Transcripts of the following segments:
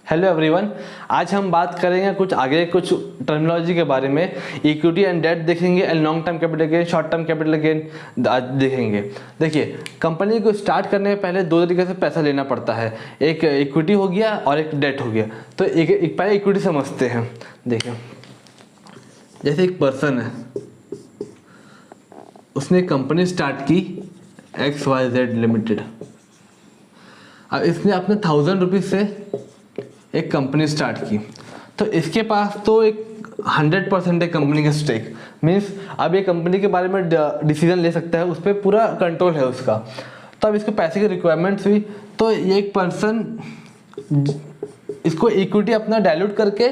Hello everyone, आज हम बात करेंगे कुछ टर्मिनोलॉजी के बारे में। इक्विटी एंड डेट देखेंगे and long term capital gain, short term capital gain देखेंगे। देखिए, कंपनी को स्टार्ट करने से पहले दो तरीके से पैसा लेना पड़ता है, एक इक्विटी हो गया और एक डेट हो गया। तो एक पहले इक्विटी समझते हैं। देखिए, जैसे एक पर्सन है, उसने कंपनी स्टार्ट की XYZ लिमिटेड। अब इसने अपने 1000 रुपीज़ से एक कंपनी स्टार्ट की, तो इसके पास तो एक 100% है कंपनी का स्टेक। मीन्स अब ये कंपनी के बारे में डिसीजन ले सकता है, उस पर पूरा कंट्रोल है उसका। तो अब इसको पैसे की रिक्वायरमेंट्स हुई, तो ये एक पर्सन इसको इक्विटी अपना डायल्यूट करके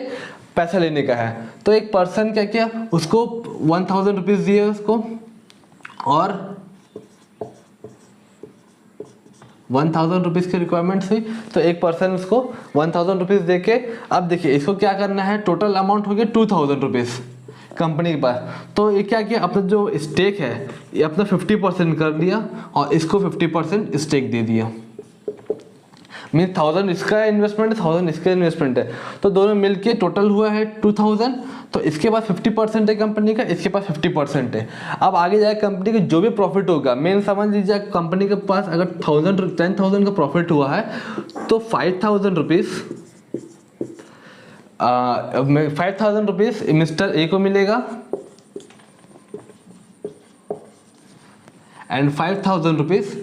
पैसा लेने का है। तो एक पर्सन क्या किया, उसको 1000 रुपीज़ दिए उसको, और 1000 रुपीज़ की रिक्वायरमेंट्स हुई, तो एक पर्सन उसको 1000 रुपीज़ दे के, अब देखिए इसको क्या करना है, टोटल अमाउंट हो गया 2000 रुपीज़ कंपनी के पास। तो ये क्या किया, अपना जो स्टेक है ये अपना 50% कर लिया और इसको 50% स्टेक दे दिया। मीन्स 1000 इसका इन्वेस्टमेंट है, 1000 इसका इन्वेस्टमेंट है, तो दोनों मिलके टोटल हुआ है 2000। तो इसके पास 50% है कंपनी का, इसके पास 50% है। अब आगे जाए कंपनी का जो भी प्रॉफिट होगा, मेन समझ लीजिए कंपनी के पास अगर 10,000 का प्रॉफिट हुआ है, तो 5,000 रुपीज़ मिस्टर ए को मिलेगा एंड 5,000 रुपीज़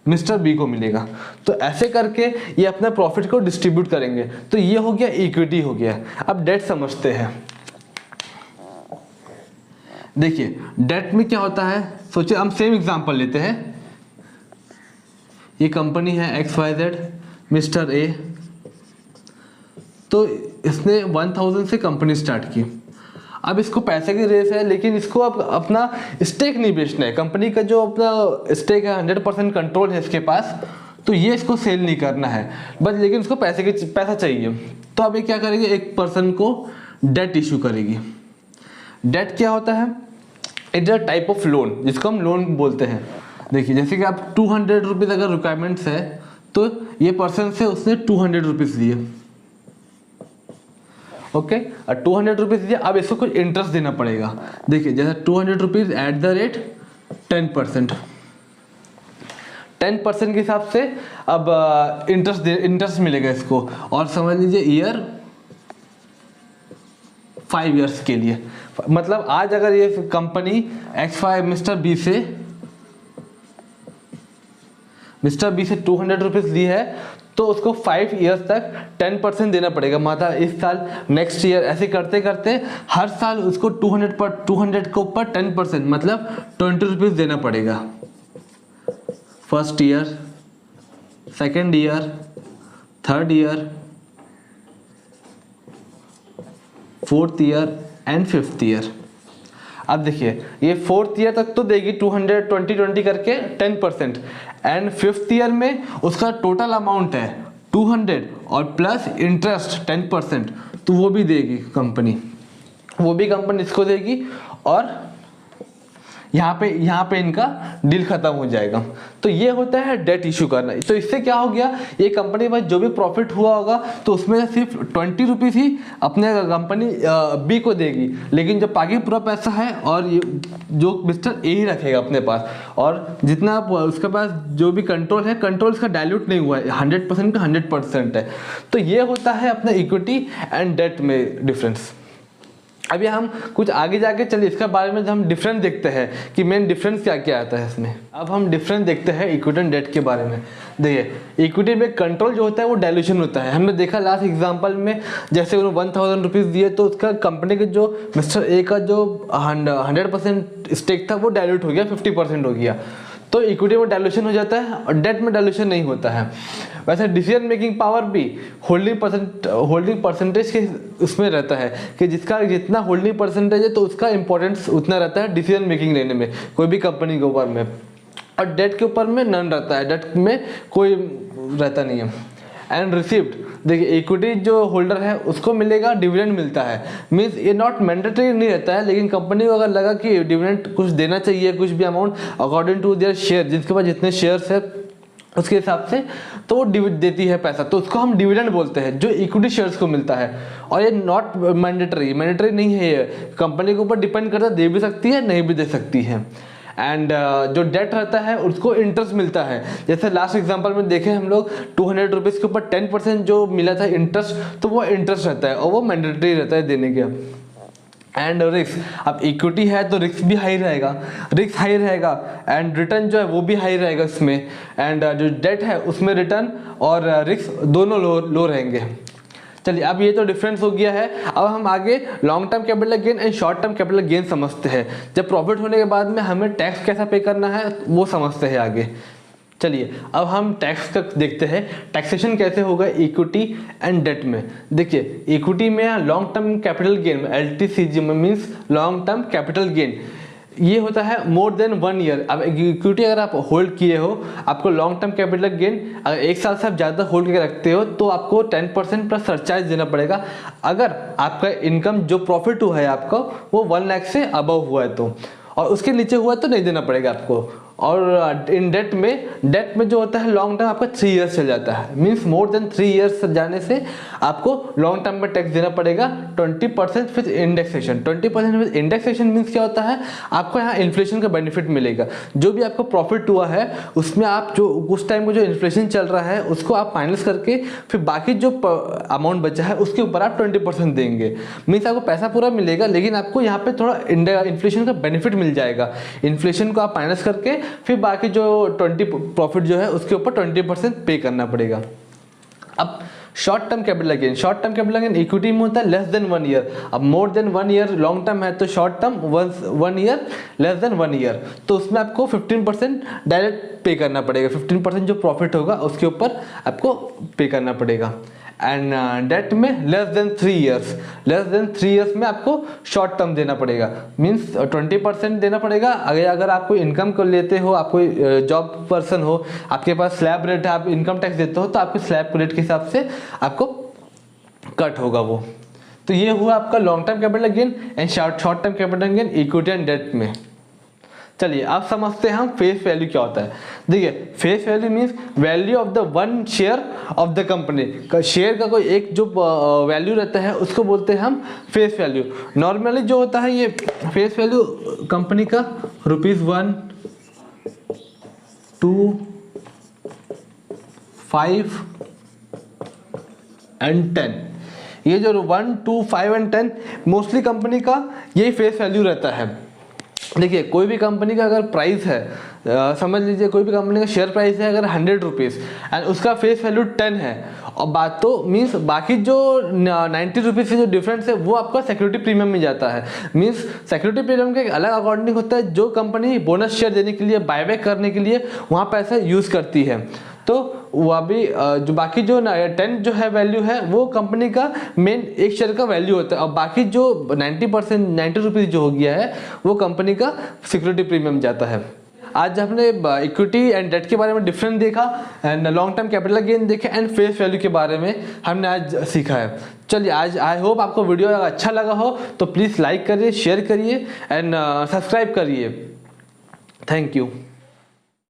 मिस्टर बी को मिलेगा। तो ऐसे करके ये अपने प्रॉफिट को डिस्ट्रीब्यूट करेंगे। तो ये हो गया इक्विटी हो गया। अब डेट समझते हैं। देखिए, डेट में क्या होता है, सोचिए हम सेम एग्जांपल लेते हैं। ये कंपनी है XYZ, मिस्टर ए, तो इसने 1000 से कंपनी स्टार्ट की। अब इसको पैसे की रेस है, लेकिन इसको अब अपना स्टेक नहीं बेचना है। कंपनी का जो अपना स्टेक है 100% कंट्रोल है इसके पास, तो ये इसको सेल नहीं करना है बस, लेकिन इसको पैसा चाहिए। तो अब ये क्या करेगी, एक पर्सन को डेट इशू करेगी। डेट क्या होता है, it is a type of loan, जिसको हम लोन बोलते हैं। देखिए, जैसे कि आप 200 रुपीज़ अगर रिक्वायरमेंट्स है, तो ये पर्सन से उसने 200 रुपीज़ लिए, ओके, और 200 रुपीज़ दिया। अब इसको कुछ इंटरेस्ट देना पड़ेगा। देखिए, जैसे 200 रुपीज़ एट द रेट 10%, 10% के हिसाब से अब इंटरेस्ट मिलेगा इसको। और समझ लीजिए ईयर 5 ईयर्स के लिए। मतलब आज अगर ये कंपनी XY मिस्टर बी से 200 रुपीज़ दी है, तो उसको 5 ईयर्स तक 10% देना पड़ेगा। मतलब इस साल, नेक्स्ट ईयर, ऐसे करते करते हर साल उसको 200 के ऊपर 10%, मतलब 20 रुपीज़ देना पड़ेगा। First year, second year, third year, fourth year and fifth year. अब देखिए, ये फोर्थ ईयर तक तो देगी 200 करके 10%, एंड फिफ्थ ईयर में उसका टोटल अमाउंट है 200 और प्लस इंटरेस्ट 10%, तो वो भी देगी कंपनी, इसको देगी। और यहाँ पे इनका डील खत्म हो जाएगा। तो ये होता है डेट इशू करना। तो इससे क्या हो गया, ये कंपनी के पास जो भी प्रॉफिट हुआ होगा, तो उसमें से सिर्फ 20 रुपीज़ ही अपने कंपनी बी को देगी, लेकिन जो बाकी पूरा पैसा है और ये जो मिस्टर ए ही रखेगा अपने पास। और जितना उसके पास जो भी कंट्रोल है, कंट्रोल इसका डायल्यूट नहीं हुआ है, 100% का 100% है। तो ये होता है अपना इक्विटी एंड डेट में डिफरेंस। अभी हम कुछ आगे जाके चलिए इसके बारे में हम डिफरेंस देखते हैं कि मेन डिफरेंस क्या क्या आता है इसमें। अब हम डिफरेंस देखते हैं इक्विटी एंड डेट के बारे में। देखिए, इक्विटी में कंट्रोल जो होता है वो डायल्यूशन होता है। हमने देखा लास्ट एग्जांपल में, जैसे उन्होंने 1000 रुपीज़ दिए, तो उसका कंपनी के जो मिस्टर ए का जो 100% स्टेक था वो डायल्यूट हो गया, 50% हो गया। तो इक्विटी में डायल्यूशन हो जाता है और डेट में डायल्यूशन नहीं होता है। वैसे डिसीजन मेकिंग पावर भी होल्डिंग परसेंटेज के उसमें रहता है कि जिसका जितना होल्डिंग परसेंटेज है, तो उसका इंपॉर्टेंस उतना रहता है डिसीजन मेकिंग लेने में, कोई भी कंपनी के ऊपर में। और डेट के ऊपर में नन रहता है, डेट में कोई रहता नहीं है। एंड रिसिप्ट, देखिए इक्विटी जो होल्डर है उसको मिलेगा, डिविडेंड मिलता है। मीन्स ये नॉट मैंडेटरी नहीं रहता है, लेकिन कंपनी को अगर लगा कि डिविडेंड कुछ देना चाहिए, कुछ भी amount according to their share, जिसके पास जितने शेयर्स है उसके हिसाब से तो वो डिविड देती है पैसा, तो उसको हम डिविडेंड बोलते हैं जो इक्विटी शेयर्स को मिलता है। और ये नॉट मैंडेटरी नहीं है, ये कंपनी के ऊपर डिपेंड करता है, दे भी सकती है नहीं भी दे सकती है। एंड जो डेट रहता है उसको इंटरेस्ट मिलता है। जैसे लास्ट एग्जांपल में देखें हम लोग 200 रुपीज़ के ऊपर 10% जो मिला था इंटरेस्ट, तो वो इंटरेस्ट रहता है और वो मैंडेटरी रहता है देने के। एंड रिस्क, अब इक्विटी है तो रिस्क भी हाई रहेगा, एंड रिटर्न जो है वो भी हाई रहेगा इसमें। एंड जो डेट है उसमें रिटर्न और रिस्क दोनों लो रहेंगे। चलिए, अब ये तो डिफरेंस हो गया है। अब हम आगे long term capital gain and short term capital gain समझते हैं। जब प्रॉफिट होने के बाद में हमें टैक्स कैसा पे करना है वो समझते हैं आगे। चलिए, अब हम टैक्स का देखते हैं, टैक्सेशन कैसे होगा इक्विटी एंड डेट में। देखिए, इक्विटी में long term capital gain LTCG में means long term capital gain, ये होता है मोर देन 1 ईयर। अब इक्विटी अगर आप होल्ड किए हो, आपको लॉन्ग टर्म कैपिटल गेन अगर 1 साल से आप ज़्यादा होल्ड करके रखते हो तो आपको 10% प्लस सरचार्ज देना पड़ेगा। अगर आपका इनकम जो प्रॉफिट हुआ है आपका वो 1 लाख से अबव हुआ है तो, और उसके नीचे हुआ है तो नहीं देना पड़ेगा आपको। और इन डेट में जो होता है लॉन्ग टर्म आपका 3 ईयर्स चल जाता है, मीन्स मोर देन 3 ईयर्स जाने से आपको लॉन्ग टर्म में टैक्स देना पड़ेगा 20% with indexation. 20% with indexation means क्या होता है, आपको यहाँ इन्फ्लेशन का बेनिफिट मिलेगा। जो भी आपको प्रॉफिट हुआ है उसमें आप जो उस टाइम को जो इन्फ्लेशन चल रहा है उसको आप माइनस करके फिर बाकी जो अमाउंट बचा है उसके ऊपर आप 20% देंगे। मीन्स आपको पैसा पूरा मिलेगा लेकिन आपको यहाँ पे थोड़ा इन्फ्लेशन का बेनिफिट मिल जाएगा। इन्फ्लेशन को आप माइनस करके फिर बाकी जो 20 प्रॉफिट जो है उसके ऊपर 20% पे करना पड़ेगा। अब short term capital gain equity में होता है लेस देन 1 ईयर। अब more than 1 year long term है तो short term 1 year, less than 1 year, तो उसमें आपको 15% डायरेक्ट पे करना पड़ेगा। 15% जो प्रॉफिट होगा उसके ऊपर आपको पे करना पड़ेगा। एंड डेट में लेस देन 3 ईयर्स में आपको शॉर्ट टर्म देना पड़ेगा, मीन्स 20% देना पड़ेगा। अगर आप कोई इनकम कर लेते हो, आप कोई जॉब पर्सन हो, आपके पास स्लैब रेट है, आप इनकम टैक्स देते हो तो आपके स्लैब रेट के हिसाब से आपको कट होगा वो। तो ये हुआ आपका long term capital gain and short term capital gain equity and debt में। चलिए, अब समझते हैं हम फेस वैल्यू क्या होता है। देखिए, face value means value of the 1 share of the company. Share का कोई एक जो वैल्यू रहता है उसको बोलते हैं हम फेस वैल्यू। नॉर्मली जो होता है ये फेस वैल्यू कंपनी का ₹1, 2, 5 एंड 10, ये जो 1, 2, 5 एंड 10 मोस्टली कंपनी का यही फेस वैल्यू रहता है। देखिए, कोई भी कंपनी का अगर प्राइस है, समझ लीजिए कोई भी कंपनी का शेयर प्राइस है अगर 100 रुपीज़ एंड उसका फेस वैल्यू 10 है, और बात तो मीन्स बाकी जो 90 रुपीज़ से जो डिफरेंस है वो आपका सिक्योरिटी प्रीमियम में जाता है। मीन्स सिक्योरिटी प्रीमियम का एक अलग अकाउंटिंग होता है जो कंपनी बोनस शेयर देने के लिए, बायबैक करने के लिए वहाँ पैसा यूज़ करती है। तो वो अभी जो बाकी जो 10 जो है वैल्यू है वो कंपनी का मेन एक शेयर का वैल्यू होता है, और बाकी जो 90 रुपीज़ जो हो गया है वो कंपनी का सिक्योरिटी प्रीमियम जाता है। आज हमने इक्विटी एंड डेट के बारे में डिफरेंस देखा, and long term capital gain देखे, एंड फेस वैल्यू के बारे में हमने आज सीखा है। चलिए, आज आई होप आपको वीडियो अच्छा लगा हो तो प्लीज़ लाइक करिए, शेयर करिए एंड सब्सक्राइब करिए। Thank you.